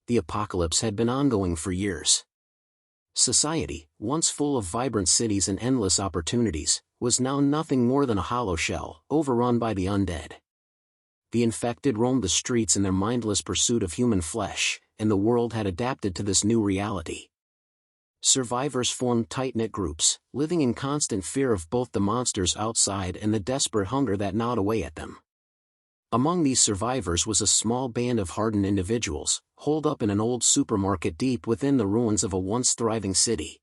The apocalypse had been ongoing for years. Society, once full of vibrant cities and endless opportunities, was now nothing more than a hollow shell, overrun by the undead. The infected roamed the streets in their mindless pursuit of human flesh, and the world had adapted to this new reality. Survivors formed tight-knit groups, living in constant fear of both the monsters outside and the desperate hunger that gnawed away at them. Among these survivors was a small band of hardened individuals, holed up in an old supermarket deep within the ruins of a once thriving city.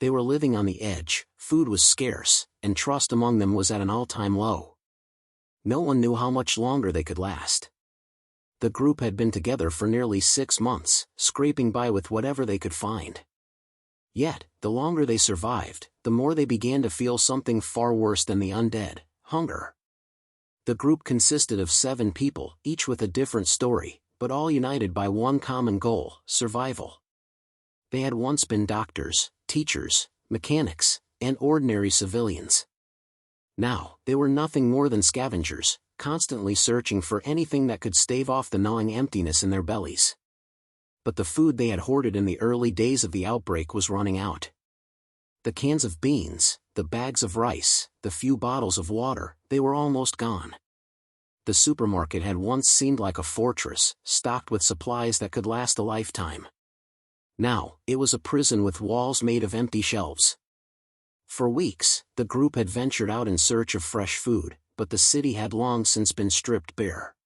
They were living on the edge, food was scarce, and trust among them was at an all-time low. No one knew how much longer they could last. The group had been together for nearly 6 months, scraping by with whatever they could find. Yet, the longer they survived, the more they began to feel something far worse than the undead: hunger. The group consisted of 7 people, each with a different story, but all united by one common goal: survival. They had once been doctors, teachers, mechanics, and ordinary civilians. Now, they were nothing more than scavengers, constantly searching for anything that could stave off the gnawing emptiness in their bellies. But the food they had hoarded in the early days of the outbreak was running out. The cans of beans, the bags of rice, the few bottles of water, they were almost gone. The supermarket had once seemed like a fortress, stocked with supplies that could last a lifetime. Now, it was a prison with walls made of empty shelves. For weeks, the group had ventured out in search of fresh food, but the city had long since been stripped bare.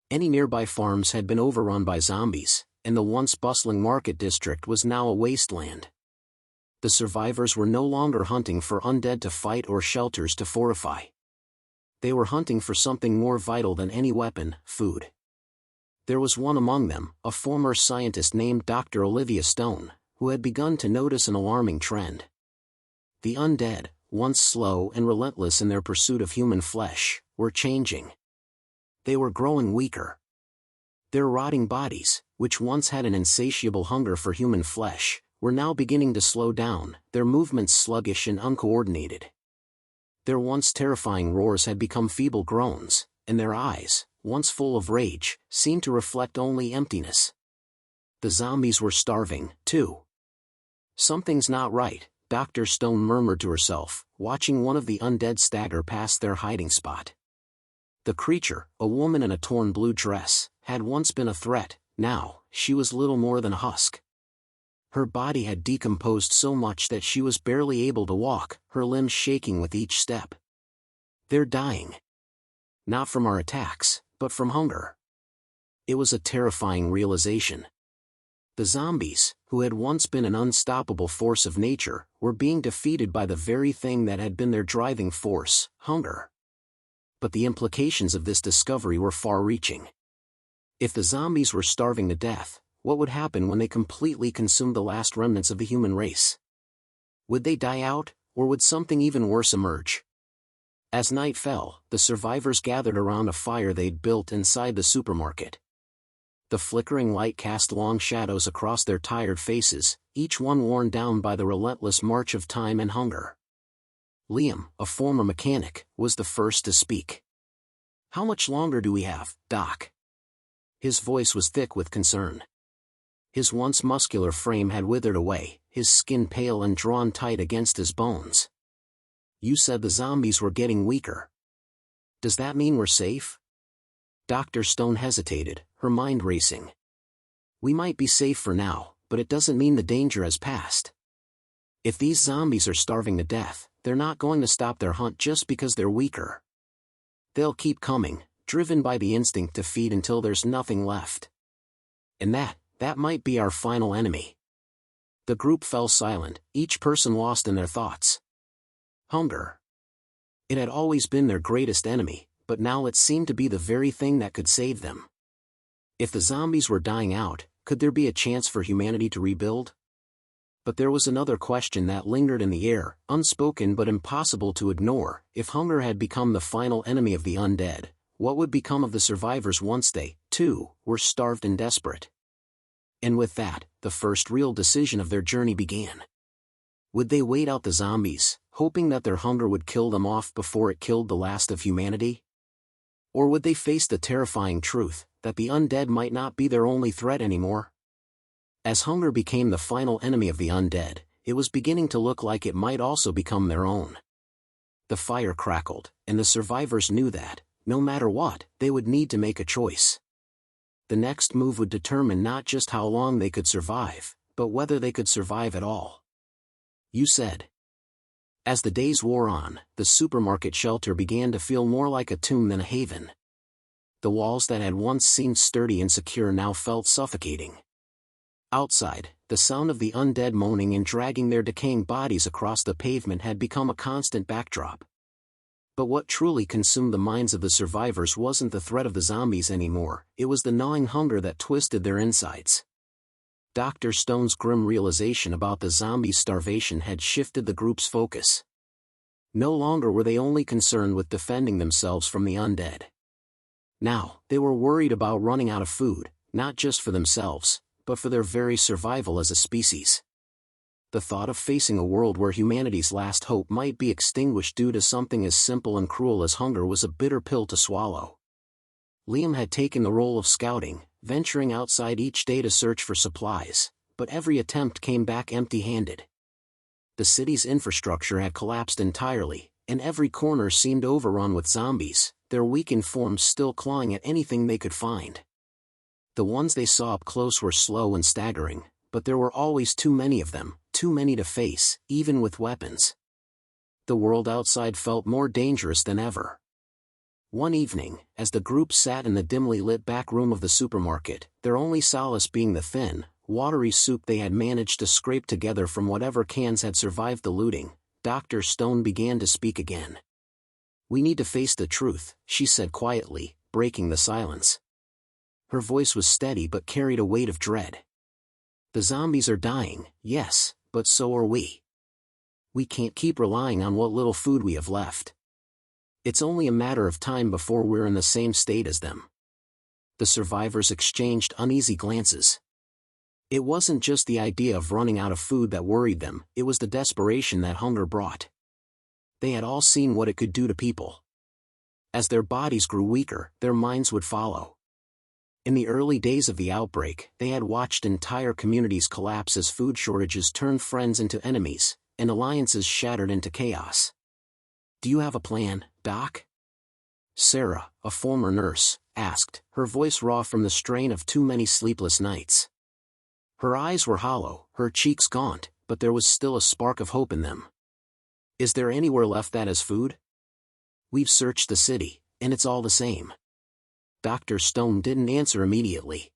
Any nearby farms had been overrun by zombies, and the once bustling market district was now a wasteland. The survivors were no longer hunting for undead to fight or shelters to fortify. They were hunting for something more vital than any weapon: food. There was one among them, a former scientist named Dr. Olivia Stone, who had begun to notice an alarming trend. The undead, once slow and relentless in their pursuit of human flesh, were changing. They were growing weaker. Their rotting bodies, which once had an insatiable hunger for human flesh, were now beginning to slow down, their movements sluggish and uncoordinated. Their once terrifying roars had become feeble groans, and their eyes, once full of rage, seemed to reflect only emptiness. The zombies were starving, too. "Something's not right," Dr. Stone murmured to herself, watching one of the undead stagger past their hiding spot. The creature, a woman in a torn blue dress, had once been a threat. Now, she was little more than a husk. Her body had decomposed so much that she was barely able to walk, her limbs shaking with each step. "They're dying. Not from our attacks, but from hunger." It was a terrifying realization. The zombies, who had once been an unstoppable force of nature, were being defeated by the very thing that had been their driving force: hunger. But the implications of this discovery were far-reaching. If the zombies were starving to death, what would happen when they completely consumed the last remnants of the human race? Would they die out, or would something even worse emerge? As night fell, the survivors gathered around a fire they'd built inside the supermarket. The flickering light cast long shadows across their tired faces, each one worn down by the relentless march of time and hunger. Liam, a former mechanic, was the first to speak. "How much longer do we have, Doc?" His voice was thick with concern. His once muscular frame had withered away, his skin pale and drawn tight against his bones. "You said the zombies were getting weaker. Does that mean we're safe?" Dr. Stone hesitated, her mind racing. "We might be safe for now, but it doesn't mean the danger has passed. If these zombies are starving to death, they're not going to stop their hunt just because they're weaker. They'll keep coming, driven by the instinct to feed until there's nothing left. And that might be our final enemy." The group fell silent, each person lost in their thoughts. Hunger. It had always been their greatest enemy, but now it seemed to be the very thing that could save them. If the zombies were dying out, could there be a chance for humanity to rebuild? But there was another question that lingered in the air, unspoken but impossible to ignore. If hunger had become the final enemy of the undead, what would become of the survivors once they, too, were starved and desperate? And with that, the first real decision of their journey began. Would they wait out the zombies, hoping that their hunger would kill them off before it killed the last of humanity? Or would they face the terrifying truth that the undead might not be their only threat anymore? As hunger became the final enemy of the undead, it was beginning to look like it might also become their own. The fire crackled, and the survivors knew that, no matter what, they would need to make a choice. The next move would determine not just how long they could survive, but whether they could survive at all. You said. As the days wore on, the supermarket shelter began to feel more like a tomb than a haven. The walls that had once seemed sturdy and secure now felt suffocating. Outside, the sound of the undead moaning and dragging their decaying bodies across the pavement had become a constant backdrop. But what truly consumed the minds of the survivors wasn't the threat of the zombies anymore, it was the gnawing hunger that twisted their insides. Dr. Stone's grim realization about the zombies' starvation had shifted the group's focus. No longer were they only concerned with defending themselves from the undead. Now, they were worried about running out of food, not just for themselves, but for their very survival as a species. The thought of facing a world where humanity's last hope might be extinguished due to something as simple and cruel as hunger was a bitter pill to swallow. Liam had taken the role of scouting, venturing outside each day to search for supplies, but every attempt came back empty-handed. The city's infrastructure had collapsed entirely, and every corner seemed overrun with zombies, their weakened forms still clawing at anything they could find. The ones they saw up close were slow and staggering, but there were always too many of them, too many to face, even with weapons. The world outside felt more dangerous than ever. One evening, as the group sat in the dimly lit back room of the supermarket, their only solace being the thin, watery soup they had managed to scrape together from whatever cans had survived the looting, Dr. Stone began to speak again. "We need to face the truth," she said quietly, breaking the silence. Her voice was steady but carried a weight of dread. "The zombies are dying, yes, but so are we. We can't keep relying on what little food we have left. It's only a matter of time before we're in the same state as them." The survivors exchanged uneasy glances. It wasn't just the idea of running out of food that worried them, it was the desperation that hunger brought. They had all seen what it could do to people. As their bodies grew weaker, their minds would follow. In the early days of the outbreak, they had watched entire communities collapse as food shortages turned friends into enemies, and alliances shattered into chaos. "Do you have a plan, Doc?" Sarah, a former nurse, asked, her voice raw from the strain of too many sleepless nights. Her eyes were hollow, her cheeks gaunt, but there was still a spark of hope in them. "Is there anywhere left that has food?" "We've searched the city, and it's all the same." Dr. Stone didn't answer immediately.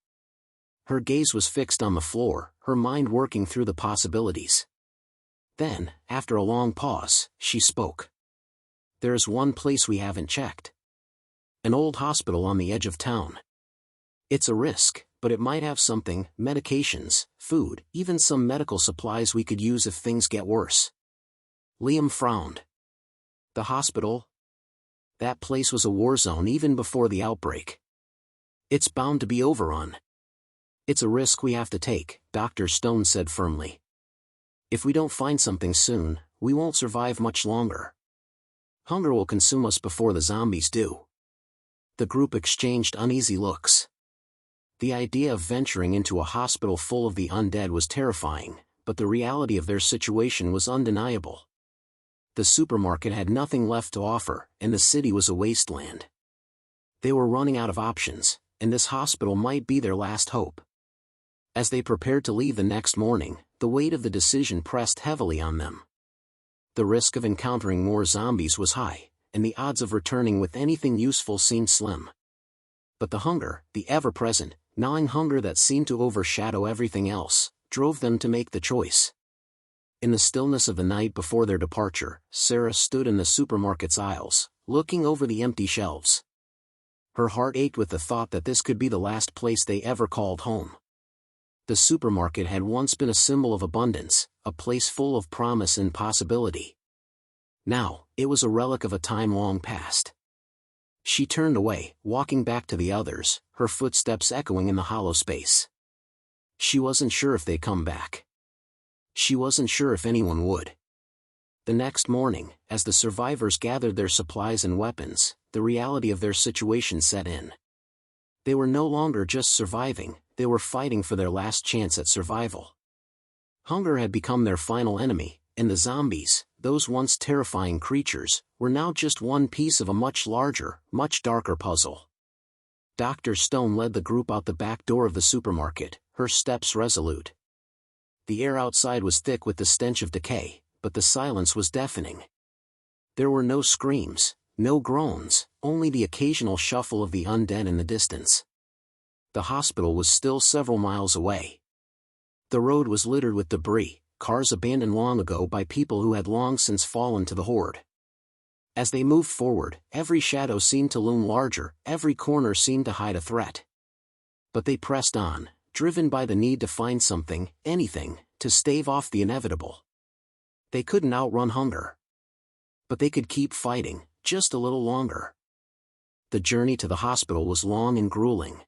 Her gaze was fixed on the floor, her mind working through the possibilities. Then, after a long pause, she spoke. "There is one place we haven't checked. An old hospital on the edge of town. It's a risk, but it might have something, medications, food, even some medical supplies we could use if things get worse." Liam frowned. "The hospital? That place was a war zone even before the outbreak. It's bound to be overrun." "It's a risk we have to take," Dr. Stone said firmly. "If we don't find something soon, we won't survive much longer. Hunger will consume us before the zombies do." The group exchanged uneasy looks. The idea of venturing into a hospital full of the undead was terrifying, but the reality of their situation was undeniable. The supermarket had nothing left to offer, and the city was a wasteland. They were running out of options, and this hospital might be their last hope. As they prepared to leave the next morning, the weight of the decision pressed heavily on them. The risk of encountering more zombies was high, and the odds of returning with anything useful seemed slim. But the hunger, the ever-present, gnawing hunger that seemed to overshadow everything else, drove them to make the choice. In the stillness of the night before their departure, Sarah stood in the supermarket's aisles, looking over the empty shelves. Her heart ached with the thought that this could be the last place they ever called home. The supermarket had once been a symbol of abundance, a place full of promise and possibility. Now, it was a relic of a time long past. She turned away, walking back to the others, her footsteps echoing in the hollow space. She wasn't sure if they'd come back. She wasn't sure if anyone would. The next morning, as the survivors gathered their supplies and weapons, the reality of their situation set in. They were no longer just surviving, they were fighting for their last chance at survival. Hunger had become their final enemy, and the zombies, those once terrifying creatures, were now just one piece of a much larger, much darker puzzle. Dr. Stone led the group out the back door of the supermarket, her steps resolute. The air outside was thick with the stench of decay, but the silence was deafening. There were no screams, no groans, only the occasional shuffle of the undead in the distance. The hospital was still several miles away. The road was littered with debris, cars abandoned long ago by people who had long since fallen to the horde. As they moved forward, every shadow seemed to loom larger, every corner seemed to hide a threat. But they pressed on, driven by the need to find something, anything, to stave off the inevitable. They couldn't outrun hunger. But they could keep fighting, just a little longer. The journey to the hospital was long and grueling.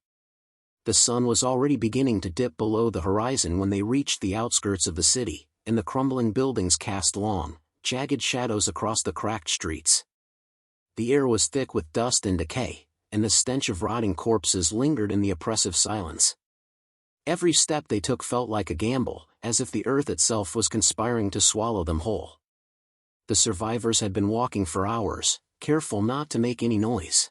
The sun was already beginning to dip below the horizon when they reached the outskirts of the city, and the crumbling buildings cast long, jagged shadows across the cracked streets. The air was thick with dust and decay, and the stench of rotting corpses lingered in the oppressive silence. Every step they took felt like a gamble, as if the earth itself was conspiring to swallow them whole. The survivors had been walking for hours, careful not to make any noise.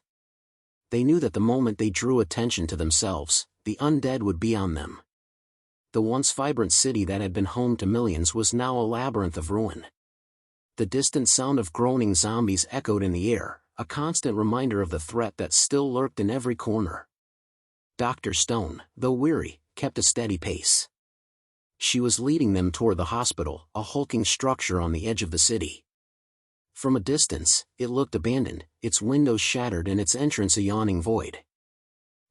They knew that the moment they drew attention to themselves, the undead would be on them. The once vibrant city that had been home to millions was now a labyrinth of ruin. The distant sound of groaning zombies echoed in the air, a constant reminder of the threat that still lurked in every corner. Dr. Stone, though weary, kept a steady pace. She was leading them toward the hospital, a hulking structure on the edge of the city. From a distance, it looked abandoned, its windows shattered and its entrance a yawning void.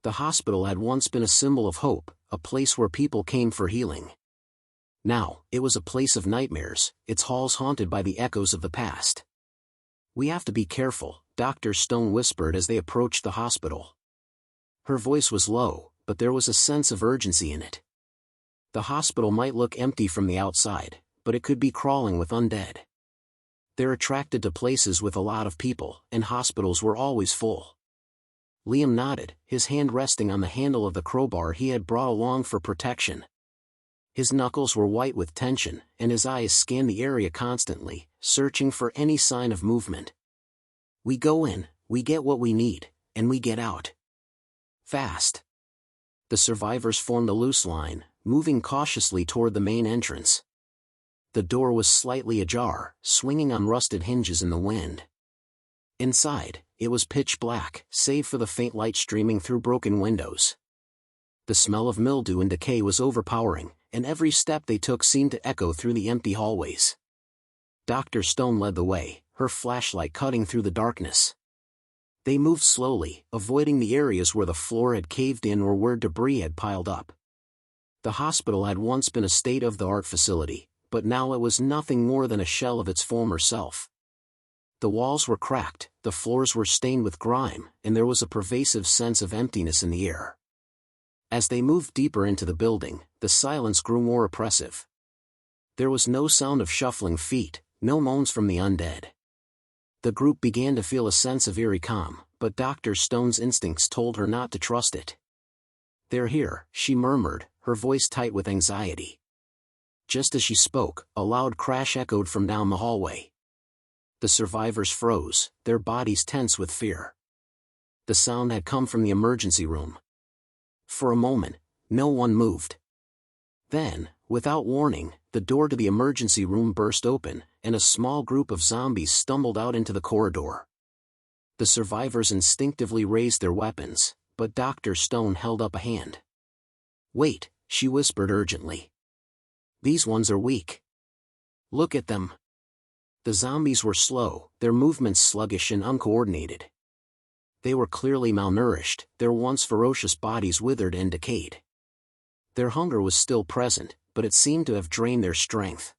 The hospital had once been a symbol of hope, a place where people came for healing. Now, it was a place of nightmares, its halls haunted by the echoes of the past. "We have to be careful," Dr. Stone whispered as they approached the hospital. Her voice was low, but there was a sense of urgency in it. The hospital might look empty from the outside, but it could be crawling with undead. They're attracted to places with a lot of people, and hospitals were always full. Liam nodded, his hand resting on the handle of the crowbar he had brought along for protection. His knuckles were white with tension, and his eyes scanned the area constantly, searching for any sign of movement. "We go in, we get what we need, and we get out. Fast." The survivors formed a loose line, moving cautiously toward the main entrance. The door was slightly ajar, swinging on rusted hinges in the wind. Inside, it was pitch black, save for the faint light streaming through broken windows. The smell of mildew and decay was overpowering, and every step they took seemed to echo through the empty hallways. Dr. Stone led the way, her flashlight cutting through the darkness. They moved slowly, avoiding the areas where the floor had caved in or where debris had piled up. The hospital had once been a state-of-the-art facility, but now it was nothing more than a shell of its former self. The walls were cracked, the floors were stained with grime, and there was a pervasive sense of emptiness in the air. As they moved deeper into the building, the silence grew more oppressive. There was no sound of shuffling feet, no moans from the undead. The group began to feel a sense of eerie calm, but Dr. Stone's instincts told her not to trust it. "They're here," she murmured, her voice tight with anxiety. Just as she spoke, a loud crash echoed from down the hallway. The survivors froze, their bodies tense with fear. The sound had come from the emergency room. For a moment, no one moved. Then, without warning, the door to the emergency room burst open, and a small group of zombies stumbled out into the corridor. The survivors instinctively raised their weapons, but Dr. Stone held up a hand. "Wait," she whispered urgently. "These ones are weak. Look at them." The zombies were slow, their movements sluggish and uncoordinated. They were clearly malnourished, their once ferocious bodies withered and decayed. Their hunger was still present, but it seemed to have drained their strength.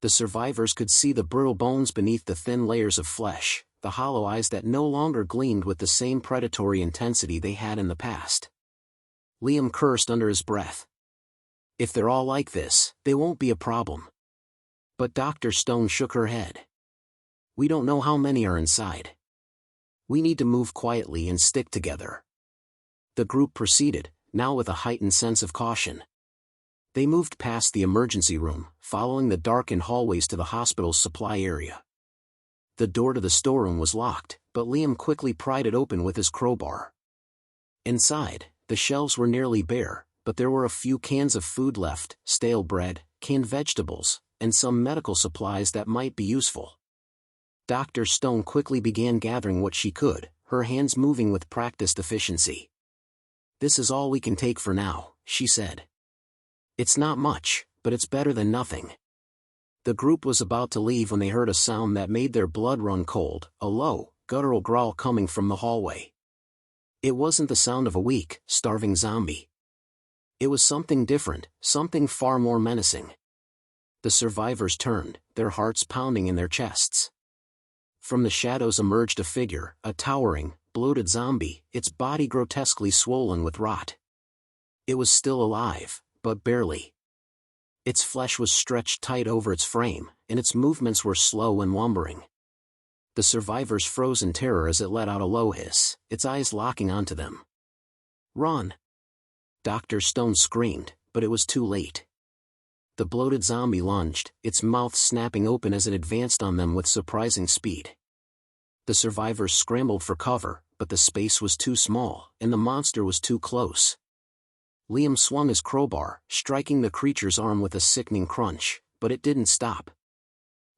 The survivors could see the brittle bones beneath the thin layers of flesh, the hollow eyes that no longer gleamed with the same predatory intensity they had in the past. Liam cursed under his breath. "If they're all like this, they won't be a problem." But Dr. Stone shook her head. "We don't know how many are inside. We need to move quietly and stick together. The group proceeded, now with a heightened sense of caution. They moved past the emergency room, following the darkened hallways to the hospital's supply area. The door to the storeroom was locked, but Liam quickly pried it open with his crowbar. Inside, the shelves were nearly bare, but there were a few cans of food left, stale bread, canned vegetables, and some medical supplies that might be useful. Dr. Stone quickly began gathering what she could, her hands moving with practiced efficiency. "This is all we can take for now," she said. "It's not much, but it's better than nothing." The group was about to leave when they heard a sound that made their blood run cold, a low, guttural growl coming from the hallway. It wasn't the sound of a weak, starving zombie. It was something different, something far more menacing. The survivors turned, their hearts pounding in their chests. From the shadows emerged a figure, a towering, bloated zombie, its body grotesquely swollen with rot. It was still alive, but barely. Its flesh was stretched tight over its frame, and its movements were slow and lumbering. The survivors froze in terror as it let out a low hiss, its eyes locking onto them. "Run!" Dr. Stone screamed, but it was too late. The bloated zombie lunged, its mouth snapping open as it advanced on them with surprising speed. The survivors scrambled for cover, but the space was too small, and the monster was too close. Liam swung his crowbar, striking the creature's arm with a sickening crunch, but it didn't stop.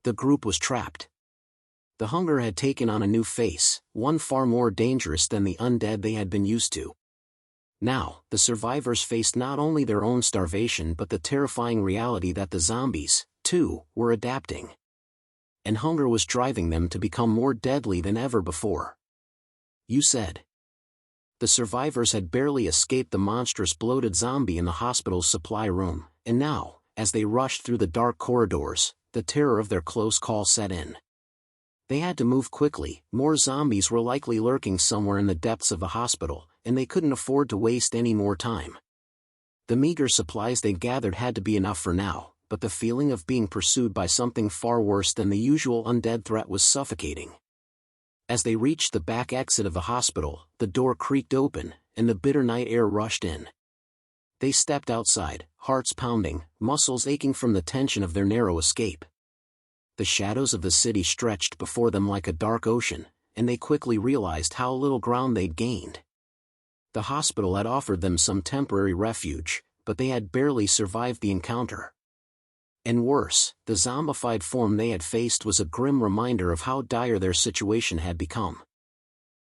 The group was trapped. The hunger had taken on a new face, one far more dangerous than the undead they had been used to. Now, the survivors faced not only their own starvation but the terrifying reality that the zombies, too, were adapting. And hunger was driving them to become more deadly than ever before. "You said." The survivors had barely escaped the monstrous bloated zombie in the hospital's supply room, and now, as they rushed through the dark corridors, the terror of their close call set in. They had to move quickly, more zombies were likely lurking somewhere in the depths of the hospital, and they couldn't afford to waste any more time. The meager supplies they gathered had to be enough for now, but the feeling of being pursued by something far worse than the usual undead threat was suffocating. As they reached the back exit of the hospital, the door creaked open, and the bitter night air rushed in. They stepped outside, hearts pounding, muscles aching from the tension of their narrow escape. The shadows of the city stretched before them like a dark ocean, and they quickly realized how little ground they'd gained. The hospital had offered them some temporary refuge, but they had barely survived the encounter. And worse, the zombified form they had faced was a grim reminder of how dire their situation had become.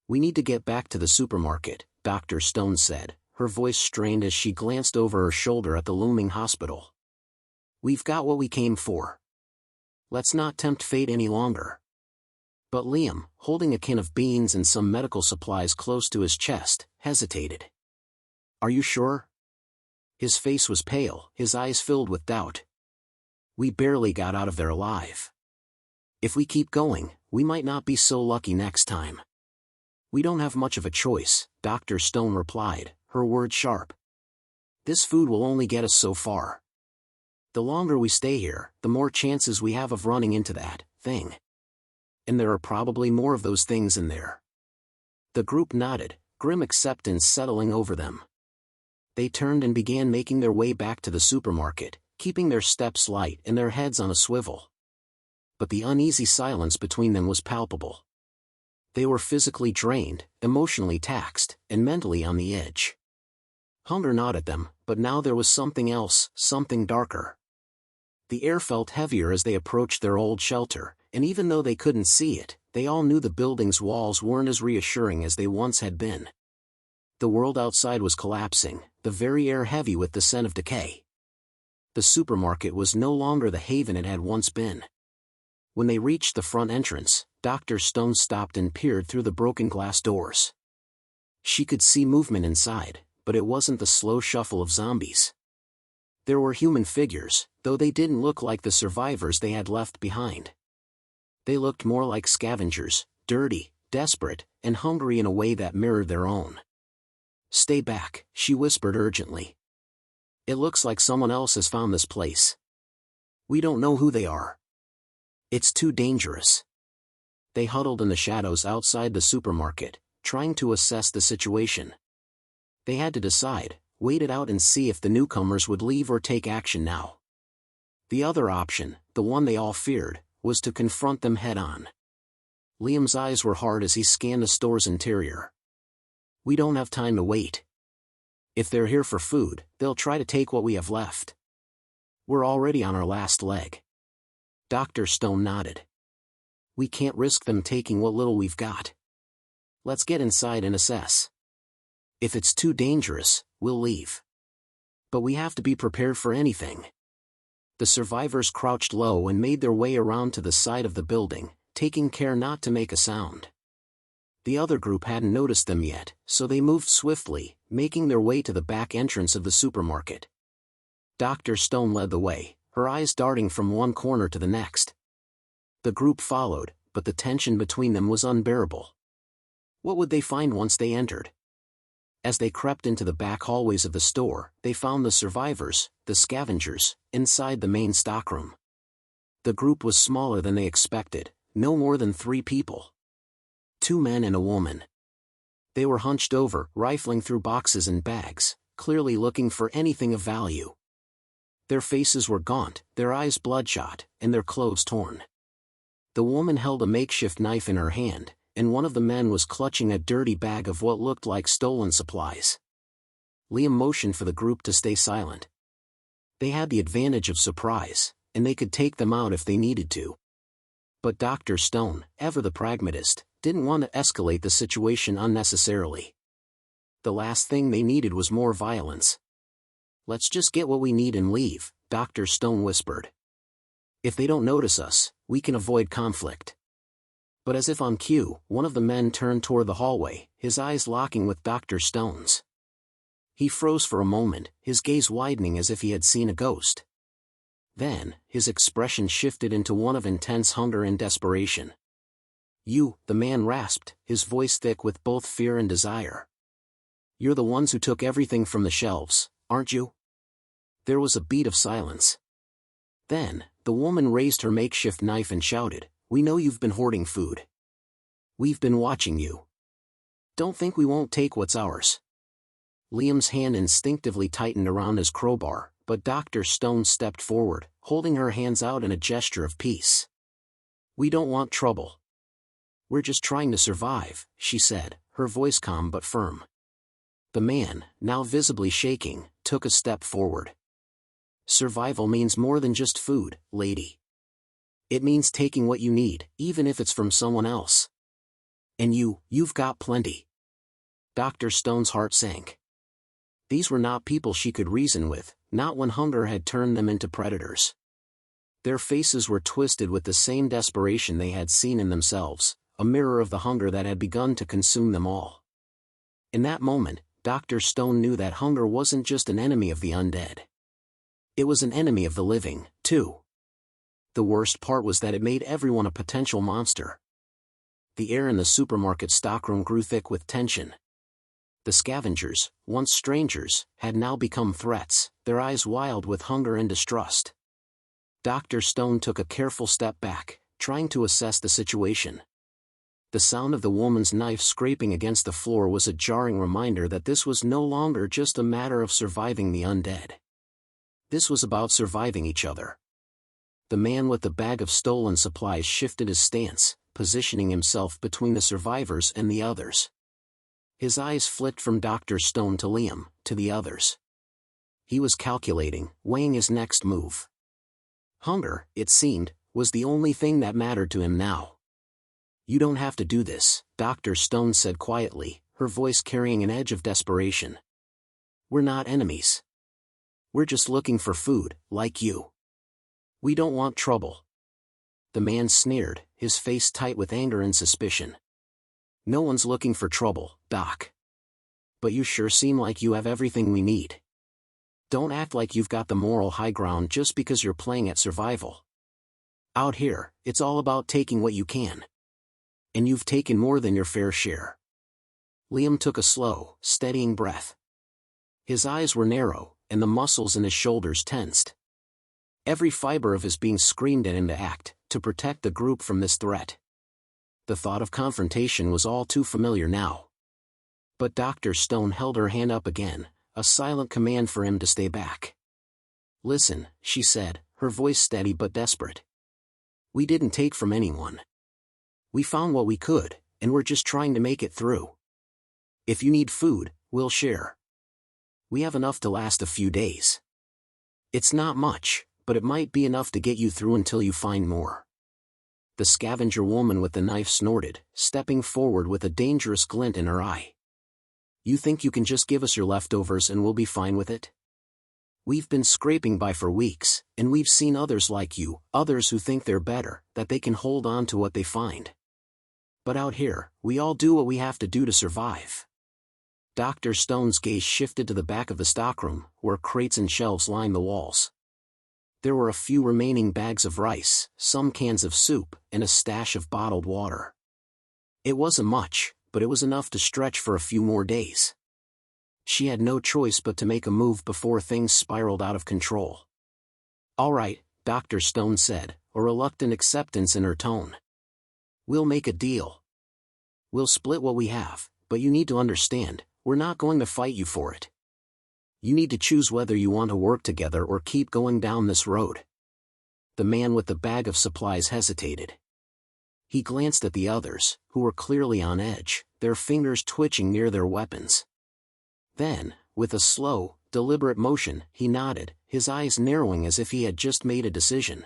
"We need to get back to the supermarket," Dr. Stone said, her voice strained as she glanced over her shoulder at the looming hospital. "We've got what we came for. Let's not tempt fate any longer." But Liam, holding a can of beans and some medical supplies close to his chest, hesitated. "Are you sure?" His face was pale, his eyes filled with doubt. "We barely got out of there alive. If we keep going, we might not be so lucky next time." "We don't have much of a choice," Dr. Stone replied, her words sharp. "This food will only get us so far. The longer we stay here, the more chances we have of running into that thing. And there are probably more of those things in there." The group nodded, grim acceptance settling over them. They turned and began making their way back to the supermarket, keeping their steps light and their heads on a swivel. But the uneasy silence between them was palpable. They were physically drained, emotionally taxed, and mentally on the edge. Hunger gnawed at them, but now there was something else, something darker. The air felt heavier as they approached their old shelter, and even though they couldn't see it, they all knew the building's walls weren't as reassuring as they once had been. The world outside was collapsing, the very air heavy with the scent of decay. The supermarket was no longer the haven it had once been. When they reached the front entrance, Dr. Stone stopped and peered through the broken glass doors. She could see movement inside, but it wasn't the slow shuffle of zombies. There were human figures, though they didn't look like the survivors they had left behind. They looked more like scavengers, dirty, desperate, and hungry in a way that mirrored their own. "Stay back," she whispered urgently. "It looks like someone else has found this place. We don't know who they are. It's too dangerous." They huddled in the shadows outside the supermarket, trying to assess the situation. They had to decide, wait it out and see if the newcomers would leave or take action now. The other option, the one they all feared, was to confront them head-on. Liam's eyes were hard as he scanned the store's interior. We don't have time to wait. If they're here for food, they'll try to take what we have left. We're already on our last leg. Dr. Stone nodded. We can't risk them taking what little we've got. Let's get inside and assess. If it's too dangerous, we'll leave. But we have to be prepared for anything. The survivors crouched low and made their way around to the side of the building, taking care not to make a sound. The other group hadn't noticed them yet, so they moved swiftly, making their way to the back entrance of the supermarket. Dr. Stone led the way, her eyes darting from one corner to the next. The group followed, but the tension between them was unbearable. What would they find once they entered? As they crept into the back hallways of the store, they found the survivors, the scavengers, inside the main stockroom. The group was smaller than they expected, no more than 3 people. 2 men and a woman. They were hunched over, rifling through boxes and bags, clearly looking for anything of value. Their faces were gaunt, their eyes bloodshot, and their clothes torn. The woman held a makeshift knife in her hand, and one of the men was clutching a dirty bag of what looked like stolen supplies. Liam motioned for the group to stay silent. They had the advantage of surprise, and they could take them out if they needed to. But Dr. Stone, ever the pragmatist, didn't want to escalate the situation unnecessarily. The last thing they needed was more violence. Let's just get what we need and leave, Dr. Stone whispered. If they don't notice us, we can avoid conflict. But as if on cue, one of the men turned toward the hallway, his eyes locking with Dr. Stone's. He froze for a moment, his gaze widening as if he had seen a ghost. Then, his expression shifted into one of intense hunger and desperation. You, the man rasped, his voice thick with both fear and desire. You're the ones who took everything from the shelves, aren't you? There was a beat of silence. Then, the woman raised her makeshift knife and shouted, We know you've been hoarding food. We've been watching you. Don't think we won't take what's ours. Liam's hand instinctively tightened around his crowbar, but Dr. Stone stepped forward, holding her hands out in a gesture of peace. We don't want trouble. We're just trying to survive, she said, her voice calm but firm. The man, now visibly shaking, took a step forward. Survival means more than just food, lady. It means taking what you need, even if it's from someone else. And you've got plenty. Dr. Stone's heart sank. These were not people she could reason with, not when hunger had turned them into predators. Their faces were twisted with the same desperation they had seen in themselves, a mirror of the hunger that had begun to consume them all. In that moment, Dr. Stone knew that hunger wasn't just an enemy of the undead. It was an enemy of the living, too. The worst part was that it made everyone a potential monster. The air in the supermarket stockroom grew thick with tension. The scavengers, once strangers, had now become threats, their eyes wild with hunger and distrust. Dr. Stone took a careful step back, trying to assess the situation. The sound of the woman's knife scraping against the floor was a jarring reminder that this was no longer just a matter of surviving the undead. This was about surviving each other. The man with the bag of stolen supplies shifted his stance, positioning himself between the survivors and the others. His eyes flicked from Dr. Stone to Liam, to the others. He was calculating, weighing his next move. Hunger, it seemed, was the only thing that mattered to him now. You don't have to do this, Dr. Stone said quietly, her voice carrying an edge of desperation. We're not enemies. We're just looking for food, like you. We don't want trouble. The man sneered, his face tight with anger and suspicion. No one's looking for trouble, Doc. But you sure seem like you have everything we need. Don't act like you've got the moral high ground just because you're playing at survival. Out here, it's all about taking what you can. And you've taken more than your fair share. Liam took a slow, steadying breath. His eyes were narrow, and the muscles in his shoulders tensed. Every fiber of his being screamed at him to act, to protect the group from this threat. The thought of confrontation was all too familiar now. But Dr. Stone held her hand up again, a silent command for him to stay back. "Listen," she said, her voice steady but desperate. "We didn't take from anyone. We found what we could, and we're just trying to make it through. If you need food, we'll share. We have enough to last a few days. It's not much, but it might be enough to get you through until you find more." The scavenger woman with the knife snorted, stepping forward with a dangerous glint in her eye. "You think you can just give us your leftovers and we'll be fine with it? We've been scraping by for weeks, and we've seen others like you, others who think they're better, that they can hold on to what they find. But out here, we all do what we have to do to survive." Dr. Stone's gaze shifted to the back of the stockroom, where crates and shelves lined the walls. There were a few remaining bags of rice, some cans of soup, and a stash of bottled water. It wasn't much, but it was enough to stretch for a few more days. She had no choice but to make a move before things spiraled out of control. "All right," Dr. Stone said, a reluctant acceptance in her tone. "We'll make a deal. We'll split what we have, but you need to understand, we're not going to fight you for it. You need to choose whether you want to work together or keep going down this road." The man with the bag of supplies hesitated. He glanced at the others, who were clearly on edge, their fingers twitching near their weapons. Then, with a slow, deliberate motion, he nodded, his eyes narrowing as if he had just made a decision.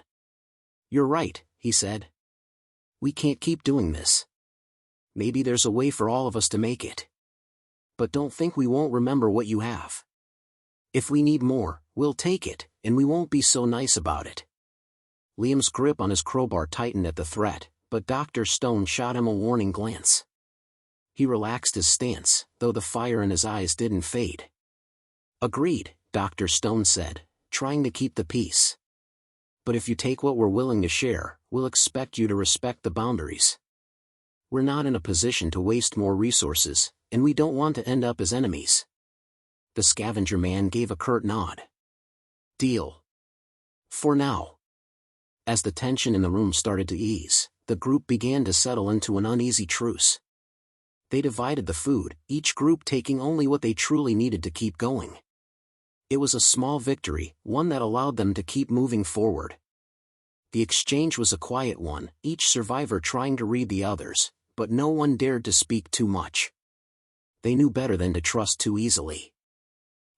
"You're right," he said. "We can't keep doing this. Maybe there's a way for all of us to make it. But don't think we won't remember what you have. If we need more, we'll take it, and we won't be so nice about it." Liam's grip on his crowbar tightened at the threat, but Dr. Stone shot him a warning glance. He relaxed his stance, though the fire in his eyes didn't fade. "Agreed," Dr. Stone said, trying to keep the peace. "But if you take what we're willing to share, we'll expect you to respect the boundaries. We're not in a position to waste more resources, and we don't want to end up as enemies." The scavenger man gave a curt nod. "Deal. For now." As the tension in the room started to ease, the group began to settle into an uneasy truce. They divided the food, each group taking only what they truly needed to keep going. It was a small victory, one that allowed them to keep moving forward. The exchange was a quiet one, each survivor trying to read the others, but no one dared to speak too much. They knew better than to trust too easily.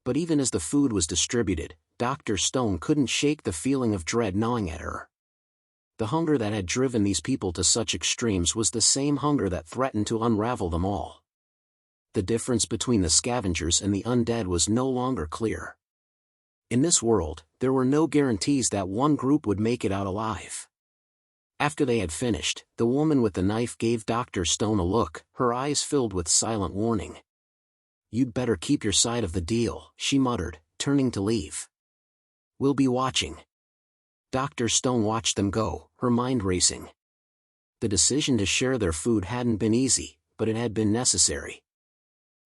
But even as the food was distributed, Dr. Stone couldn't shake the feeling of dread gnawing at her. The hunger that had driven these people to such extremes was the same hunger that threatened to unravel them all. The difference between the scavengers and the undead was no longer clear. In this world, there were no guarantees that one group would make it out alive. After they had finished, the woman with the knife gave Dr. Stone a look, her eyes filled with silent warning. "You'd better keep your side of the deal," she muttered, turning to leave. "We'll be watching." Dr. Stone watched them go, her mind racing. The decision to share their food hadn't been easy, but it had been necessary.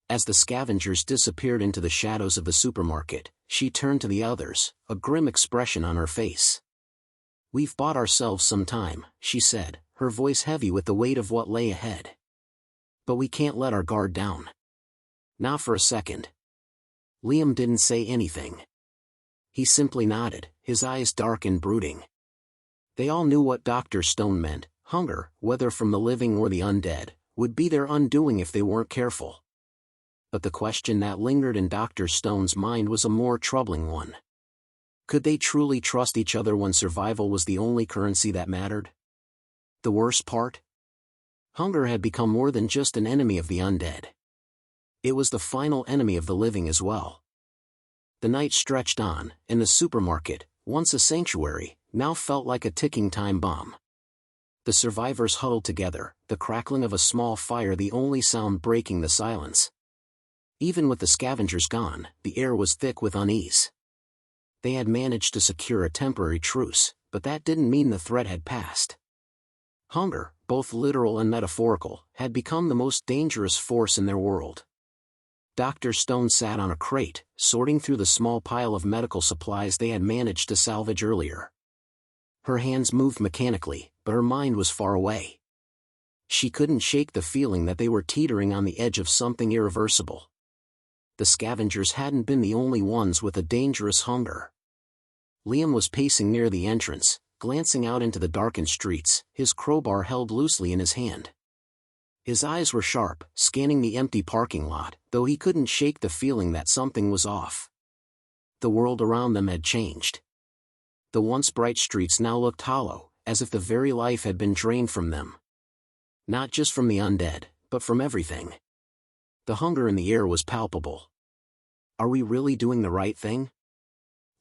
As the scavengers disappeared into the shadows of the supermarket, she turned to the others, a grim expression on her face. "We've bought ourselves some time," she said, her voice heavy with the weight of what lay ahead. "But we can't let our guard down. Not for a second." Liam didn't say anything. He simply nodded, his eyes dark and brooding. They all knew what Dr. Stone meant. Hunger, whether from the living or the undead, would be their undoing if they weren't careful. But the question that lingered in Dr. Stone's mind was a more troubling one. Could they truly trust each other when survival was the only currency that mattered? The worst part? Hunger had become more than just an enemy of the undead. It was the final enemy of the living as well. The night stretched on, and the supermarket, once a sanctuary, now felt like a ticking time bomb. The survivors huddled together, the crackling of a small fire the only sound breaking the silence. Even with the scavengers gone, the air was thick with unease. They had managed to secure a temporary truce, but that didn't mean the threat had passed. Hunger, both literal and metaphorical, had become the most dangerous force in their world. Dr. Stone sat on a crate, sorting through the small pile of medical supplies they had managed to salvage earlier. Her hands moved mechanically, but her mind was far away. she couldn't shake the feeling that they were teetering on the edge of something irreversible. The scavengers hadn't been the only ones with a dangerous hunger. Liam was pacing near the entrance, glancing out into the darkened streets, his crowbar held loosely in his hand. His eyes were sharp, scanning the empty parking lot, though he couldn't shake the feeling that something was off. The world around them had changed. The once bright streets now looked hollow, as if the very life had been drained from them. Not just from the undead, but from everything. The hunger in the air was palpable. Are we really doing the right thing?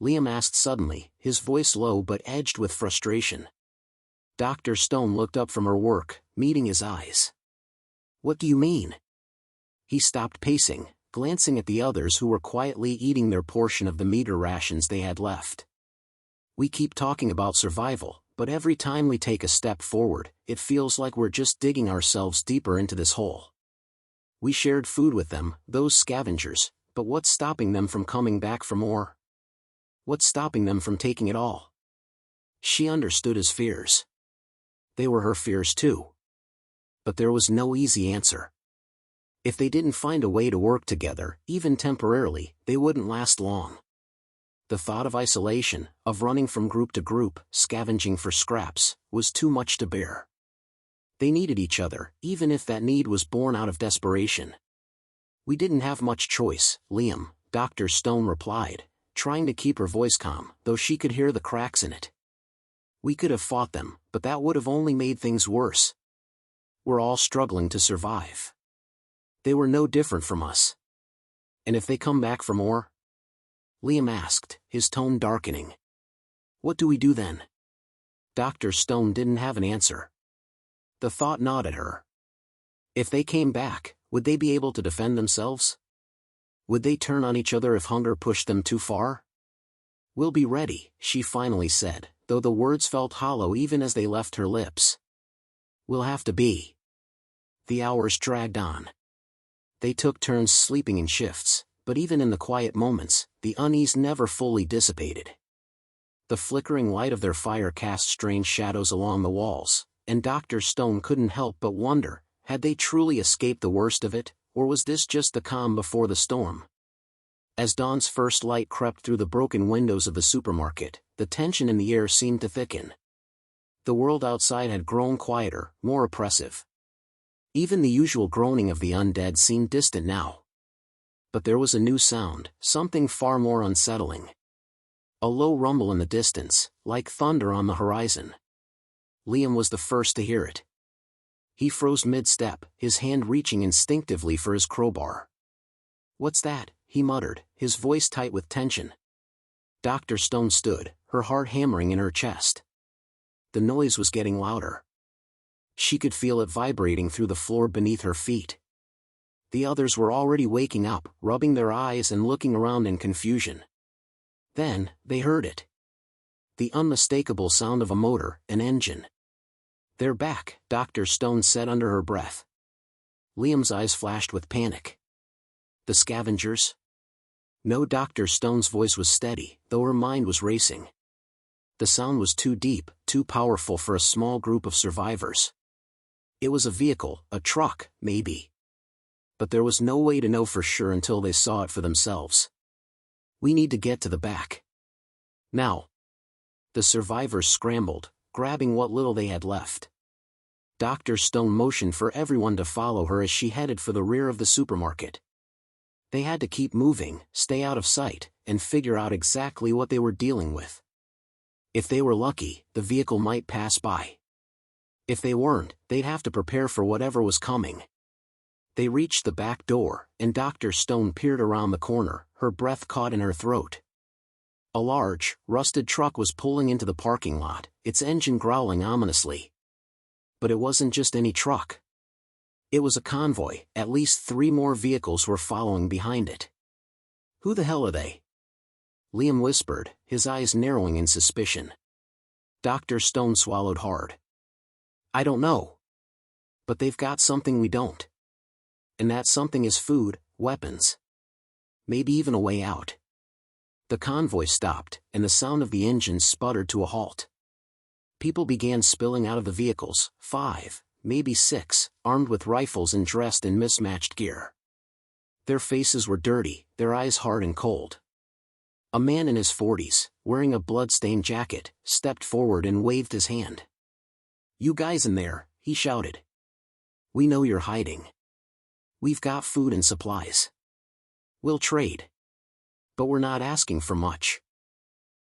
Liam asked suddenly, his voice low but edged with frustration. Dr. Stone looked up from her work, meeting his eyes. What do you mean? He stopped pacing, glancing at the others who were quietly eating their portion of the meager rations they had left. We keep talking about survival, but every time we take a step forward, it feels like we're just digging ourselves deeper into this hole. We shared food with them, those scavengers, but what's stopping them from coming back for more? What's stopping them from taking it all? She understood his fears. They were her fears too. But there was no easy answer. If they didn't find a way to work together, even temporarily, they wouldn't last long. The thought of isolation, of running from group to group, scavenging for scraps, was too much to bear. They needed each other, even if that need was born out of desperation. We didn't have much choice, Liam, Dr. Stone replied, trying to keep her voice calm, though she could hear the cracks in it. We could have fought them, but that would have only made things worse. We're all struggling to survive. They were no different from us. And if they come back for more? Liam asked, his tone darkening. What do we do then? Dr. Stone didn't have an answer. The thought gnawed at her. If they came back, would they be able to defend themselves? Would they turn on each other if hunger pushed them too far? We'll be ready, she finally said, though the words felt hollow even as they left her lips. We'll have to be. The hours dragged on. They took turns sleeping in shifts, but even in the quiet moments, the unease never fully dissipated. The flickering light of their fire cast strange shadows along the walls, and Dr. Stone couldn't help but wonder, had they truly escaped the worst of it, or was this just the calm before the storm? As dawn's first light crept through the broken windows of the supermarket, the tension in the air seemed to thicken. The world outside had grown quieter, more oppressive. Even the usual groaning of the undead seemed distant now. But there was a new sound, something far more unsettling. A low rumble in the distance, like thunder on the horizon. Liam was the first to hear it. He froze mid-step, his hand reaching instinctively for his crowbar. "What's that?" he muttered, his voice tight with tension. Dr. Stone stood, her heart hammering in her chest. The noise was getting louder. She could feel it vibrating through the floor beneath her feet. The others were already waking up, rubbing their eyes and looking around in confusion. Then, they heard it. The unmistakable sound of a motor, an engine. "They're back," Dr. Stone said under her breath. Liam's eyes flashed with panic. The scavengers? No, Dr. Stone's voice was steady, though her mind was racing. The sound was too deep, too powerful for a small group of survivors. It was a vehicle, a truck, maybe. But there was no way to know for sure until they saw it for themselves. "We need to get to the back. Now." The survivors scrambled, grabbing what little they had left. Dr. Stone motioned for everyone to follow her as she headed for the rear of the supermarket. They had to keep moving, stay out of sight, and figure out exactly what they were dealing with. If they were lucky, the vehicle might pass by. If they weren't, they'd have to prepare for whatever was coming. They reached the back door, and Dr. Stone peered around the corner, her breath caught in her throat. A large, rusted truck was pulling into the parking lot, its engine growling ominously. But it wasn't just any truck. It was a convoy, at least 3 more vehicles were following behind it. "Who the hell are they?" Liam whispered, his eyes narrowing in suspicion. Dr. Stone swallowed hard. "I don't know. But they've got something we don't. And that something is food, weapons. Maybe even a way out." The convoy stopped, and the sound of the engines sputtered to a halt. People began spilling out of the vehicles, 5, maybe 6, armed with rifles and dressed in mismatched gear. Their faces were dirty, their eyes hard and cold. A man in his 40s, wearing a blood-stained jacket, stepped forward and waved his hand. "You guys in there," he shouted. "We know you're hiding. We've got food and supplies. We'll trade. But we're not asking for much.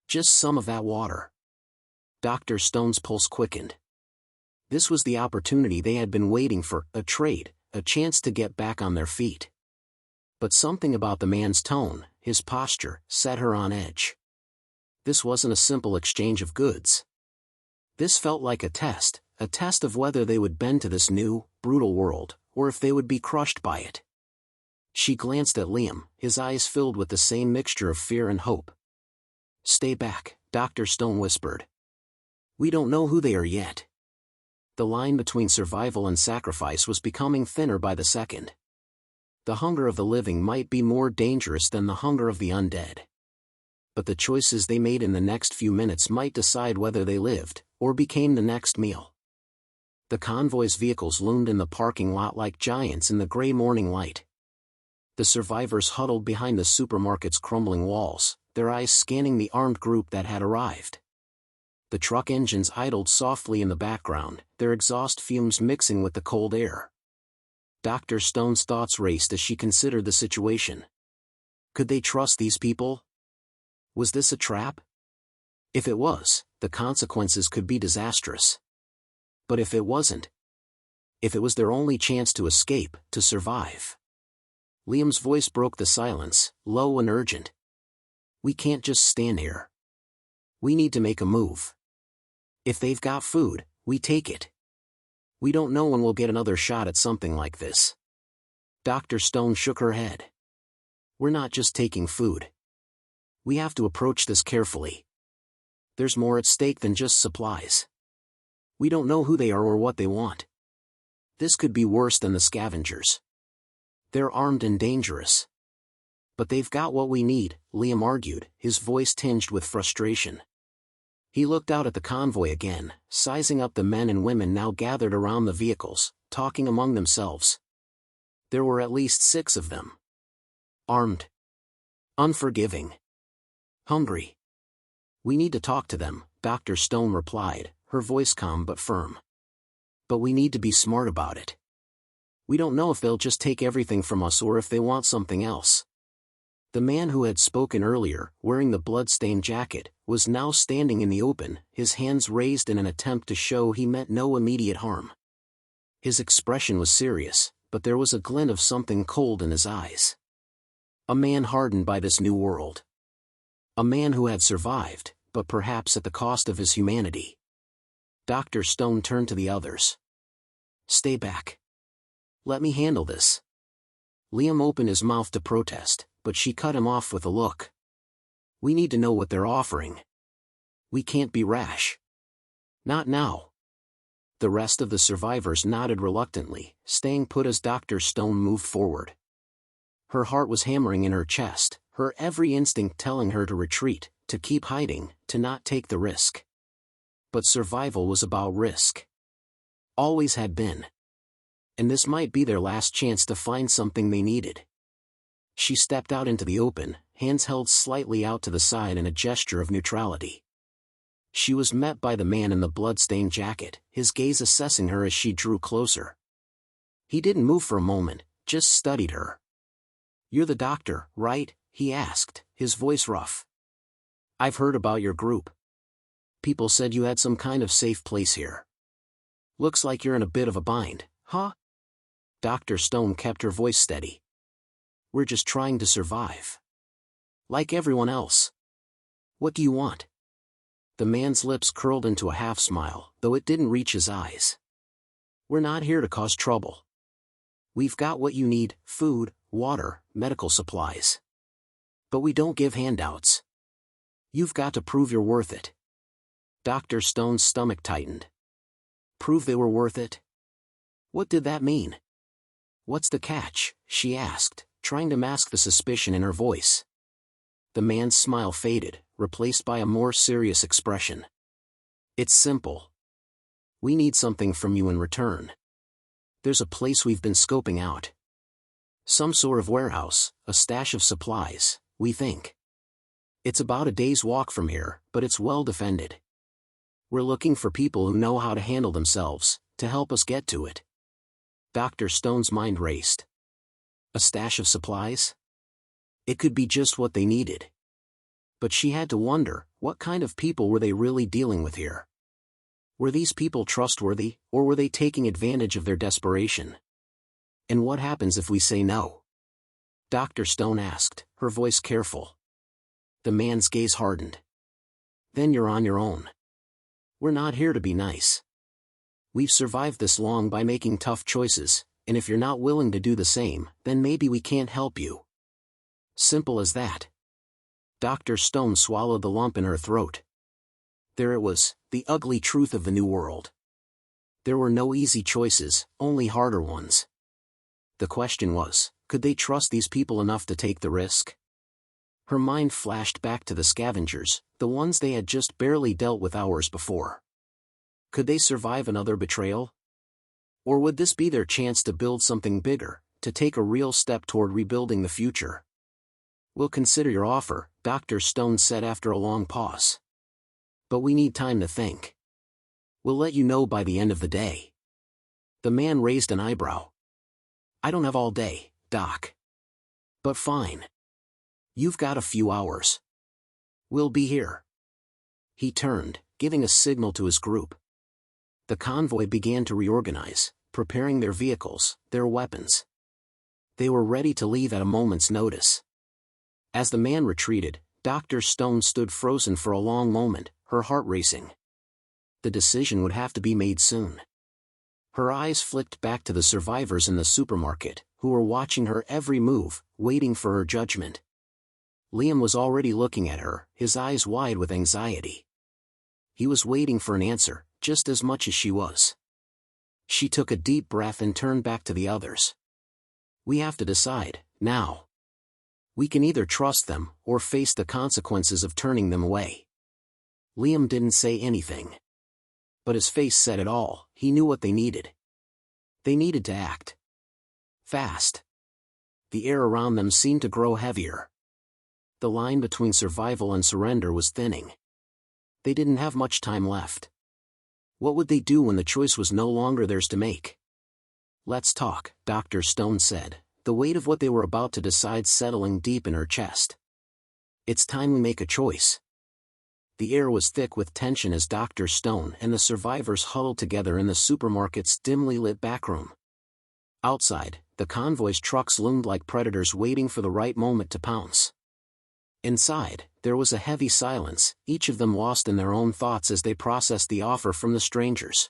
Just some of that water." Dr. Stone's pulse quickened. This was the opportunity they had been waiting for, a trade, a chance to get back on their feet. But something about the man's tone, his posture, set her on edge. This wasn't a simple exchange of goods. This felt like a test of whether they would bend to this new, brutal world, or if they would be crushed by it. She glanced at Liam, his eyes filled with the same mixture of fear and hope. "Stay back," Dr. Stone whispered. "We don't know who they are yet." The line between survival and sacrifice was becoming thinner by the second. The hunger of the living might be more dangerous than the hunger of the undead. But the choices they made in the next few minutes might decide whether they lived, or became the next meal. The convoy's vehicles loomed in the parking lot like giants in the gray morning light. The survivors huddled behind the supermarket's crumbling walls, their eyes scanning the armed group that had arrived. The truck engines idled softly in the background, their exhaust fumes mixing with the cold air. Dr. Stone's thoughts raced as she considered the situation. Could they trust these people? Was this a trap? If it was, the consequences could be disastrous. But if it wasn't? If it was their only chance to escape, to survive? Liam's voice broke the silence, low and urgent. "We can't just stand here. We need to make a move. If they've got food, we take it. We don't know when we'll get another shot at something like this." Dr. Stone shook her head. "We're not just taking food. We have to approach this carefully. There's more at stake than just supplies. We don't know who they are or what they want. This could be worse than the scavengers. They're armed and dangerous. But they've got what we need," Liam argued, his voice tinged with frustration. He looked out at the convoy again, sizing up the men and women now gathered around the vehicles, talking among themselves. There were at least 6 of them. Armed. Unforgiving. Hungry. "We need to talk to them," Dr. Stone replied, her voice calm but firm. "But we need to be smart about it. We don't know if they'll just take everything from us or if they want something else." The man who had spoken earlier, wearing the blood-stained jacket, was now standing in the open, his hands raised in an attempt to show he meant no immediate harm. His expression was serious, but there was a glint of something cold in his eyes. A man hardened by this new world. A man who had survived, but perhaps at the cost of his humanity. Dr. Stone turned to the others. "Stay back. Let me handle this." Liam opened his mouth to protest, but she cut him off with a look. "We need to know what they're offering. We can't be rash. Not now." The rest of the survivors nodded reluctantly, staying put as Dr. Stone moved forward. Her heart was hammering in her chest, her every instinct telling her to retreat, to keep hiding, to not take the risk. But survival was about risk. Always had been. And this might be their last chance to find something they needed. She stepped out into the open, hands held slightly out to the side in a gesture of neutrality. She was met by the man in the blood-stained jacket, his gaze assessing her as she drew closer. He didn't move for a moment, just studied her. "You're the doctor, right?" he asked, his voice rough. "I've heard about your group. People said you had some kind of safe place here. Looks like you're in a bit of a bind, huh?" Dr. Stone kept her voice steady. "We're just trying to survive. Like everyone else. What do you want?" The man's lips curled into a half-smile, though it didn't reach his eyes. "We're not here to cause trouble. We've got what you need, food, water, medical supplies. But we don't give handouts. You've got to prove you're worth it." Dr. Stone's stomach tightened. Prove they were worth it? What did that mean? "What's the catch?" she asked, trying to mask the suspicion in her voice. The man's smile faded, replaced by a more serious expression. "It's simple. We need something from you in return." There's a place we've been scoping out. Some sort of warehouse, a stash of supplies, we think. It's about a day's walk from here, but it's well defended. We're looking for people who know how to handle themselves, to help us get to it. Dr. Stone's mind raced. A stash of supplies? It could be just what they needed. But she had to wonder, what kind of people were they really dealing with here? Were these people trustworthy, or were they taking advantage of their desperation? And what happens if we say no? Dr. Stone asked, her voice careful. The man's gaze hardened. Then you're on your own. We're not here to be nice. We've survived this long by making tough choices, and if you're not willing to do the same, then maybe we can't help you. Simple as that. Dr. Stone swallowed the lump in her throat. There it was, the ugly truth of the new world. There were no easy choices, only harder ones. The question was, could they trust these people enough to take the risk? Her mind flashed back to the scavengers, the ones they had just barely dealt with hours before. Could they survive another betrayal? Or would this be their chance to build something bigger, to take a real step toward rebuilding the future? We'll consider your offer, Dr. Stone said after a long pause. But we need time to think. We'll let you know by the end of the day. The man raised an eyebrow. I don't have all day, Doc. But fine. You've got a few hours. We'll be here. He turned, giving a signal to his group. The convoy began to reorganize, preparing their vehicles, their weapons. They were ready to leave at a moment's notice. As the man retreated, Dr. Stone stood frozen for a long moment, her heart racing. The decision would have to be made soon. Her eyes flicked back to the survivors in the supermarket, who were watching her every move, waiting for her judgment. Liam was already looking at her, his eyes wide with anxiety. He was waiting for an answer, just as much as she was. She took a deep breath and turned back to the others. We have to decide, now. We can either trust them, or face the consequences of turning them away. Liam didn't say anything. But his face said it all, he knew what they needed. They needed to act. Fast. The air around them seemed to grow heavier. The line between survival and surrender was thinning. They didn't have much time left. What would they do when the choice was no longer theirs to make? Let's talk, Dr. Stone said, the weight of what they were about to decide settling deep in her chest. It's time we make a choice. The air was thick with tension as Dr. Stone and the survivors huddled together in the supermarket's dimly lit backroom. Outside, the convoy's trucks loomed like predators waiting for the right moment to pounce. Inside, there was a heavy silence, each of them lost in their own thoughts as they processed the offer from the strangers.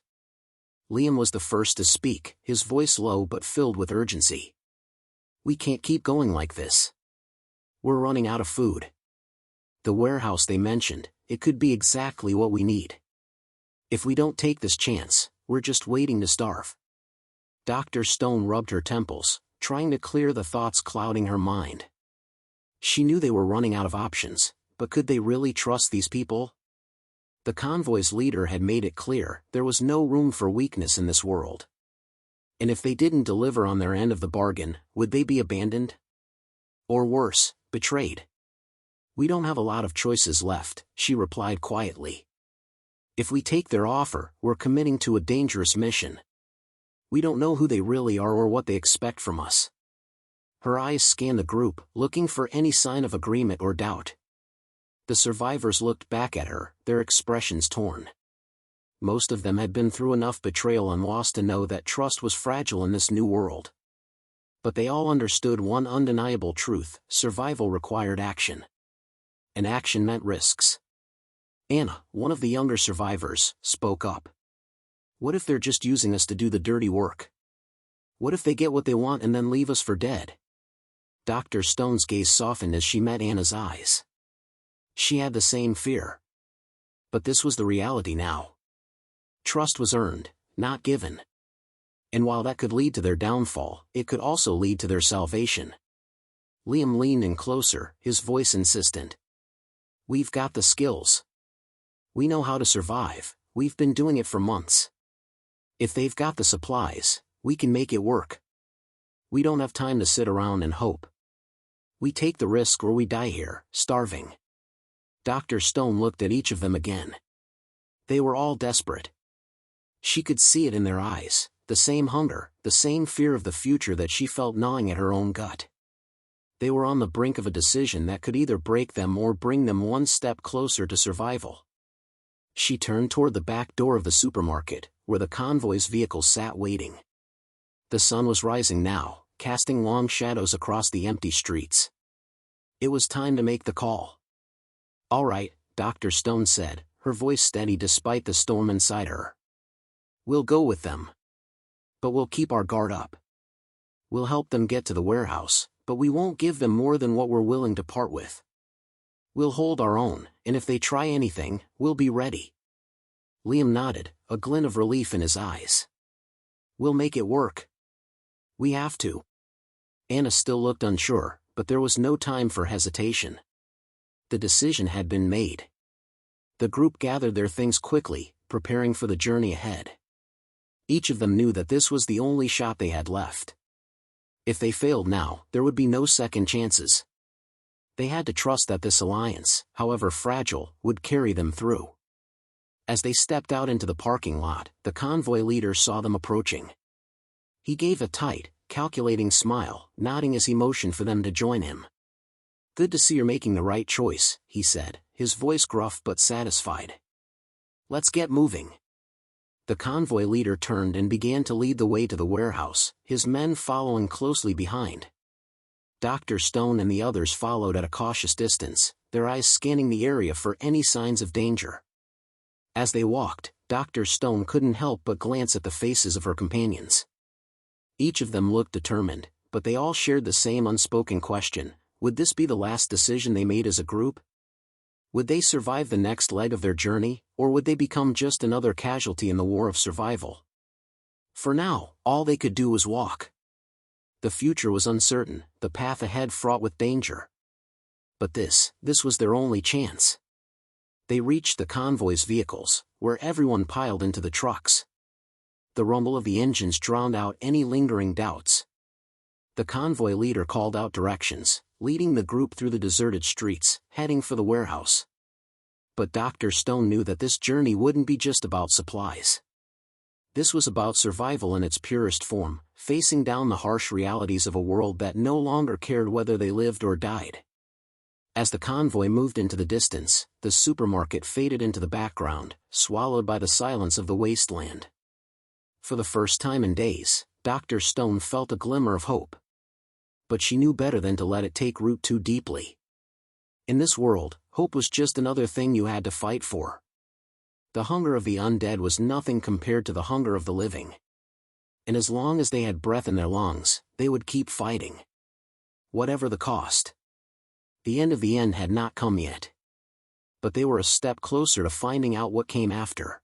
Liam was the first to speak, his voice low but filled with urgency. We can't keep going like this. We're running out of food. The warehouse they mentioned, it could be exactly what we need. If we don't take this chance, we're just waiting to starve. Dr. Stone rubbed her temples, trying to clear the thoughts clouding her mind. She knew they were running out of options, but could they really trust these people? The convoy's leader had made it clear there was no room for weakness in this world. And if they didn't deliver on their end of the bargain, would they be abandoned? Or worse, betrayed? We don't have a lot of choices left, she replied quietly. If we take their offer, we're committing to a dangerous mission. We don't know who they really are or what they expect from us. Her eyes scanned the group, looking for any sign of agreement or doubt. The survivors looked back at her, their expressions torn. Most of them had been through enough betrayal and loss to know that trust was fragile in this new world. But they all understood one undeniable truth: survival required action. And action meant risks. Anna, one of the younger survivors, spoke up. What if they're just using us to do the dirty work? What if they get what they want and then leave us for dead? Dr. Stone's gaze softened as she met Anna's eyes. She had the same fear. But this was the reality now. Trust was earned, not given. And while that could lead to their downfall, it could also lead to their salvation. Liam leaned in closer, his voice insistent. We've got the skills. We know how to survive, we've been doing it for months. If they've got the supplies, We can make it work. We don't have time to sit around and hope. We take the risk or we die here, starving. Dr. Stone looked at each of them again. They were all desperate. She could see it in their eyes, the same hunger, the same fear of the future that she felt gnawing at her own gut. They were on the brink of a decision that could either break them or bring them one step closer to survival. She turned toward the back door of the supermarket, where the convoy's vehicle sat waiting. The sun was rising now, casting long shadows across the empty streets. It was time to make the call. "All right," Dr. Stone said, her voice steady despite the storm inside her. "We'll go with them. But we'll keep our guard up. We'll help them get to the warehouse, but we won't give them more than what we're willing to part with. We'll hold our own, and if they try anything, we'll be ready." Liam nodded, a glint of relief in his eyes. "We'll make it work. We have to." Anna still looked unsure, but there was no time for hesitation. The decision had been made. The group gathered their things quickly, preparing for the journey ahead. Each of them knew that this was the only shot they had left. If they failed now, there would be no second chances. They had to trust that this alliance, however fragile, would carry them through. As they stepped out into the parking lot, the convoy leader saw them approaching. He gave a tight, calculating smile, nodding as he motioned for them to join him. "Good to see you're making the right choice," he said, his voice gruff but satisfied. "Let's get moving." The convoy leader turned and began to lead the way to the warehouse, his men following closely behind. Dr. Stone and the others followed at a cautious distance, their eyes scanning the area for any signs of danger. As they walked, Dr. Stone couldn't help but glance at the faces of her companions. Each of them looked determined, but they all shared the same unspoken question: would this be the last decision they made as a group? Would they survive the next leg of their journey, or would they become just another casualty in the war of survival? For now, all they could do was walk. The future was uncertain, the path ahead fraught with danger. But this was their only chance. They reached the convoy's vehicles, where everyone piled into the trucks. The rumble of the engines drowned out any lingering doubts. The convoy leader called out directions, leading the group through the deserted streets, heading for the warehouse. But Dr. Stone knew that this journey wouldn't be just about supplies. This was about survival in its purest form, facing down the harsh realities of a world that no longer cared whether they lived or died. As the convoy moved into the distance, the supermarket faded into the background, swallowed by the silence of the wasteland. For the first time in days, Dr. Stone felt a glimmer of hope. But she knew better than to let it take root too deeply. In this world, hope was just another thing you had to fight for. The hunger of the undead was nothing compared to the hunger of the living. And as long as they had breath in their lungs, they would keep fighting. Whatever the cost. The end of the end had not come yet. But they were a step closer to finding out what came after.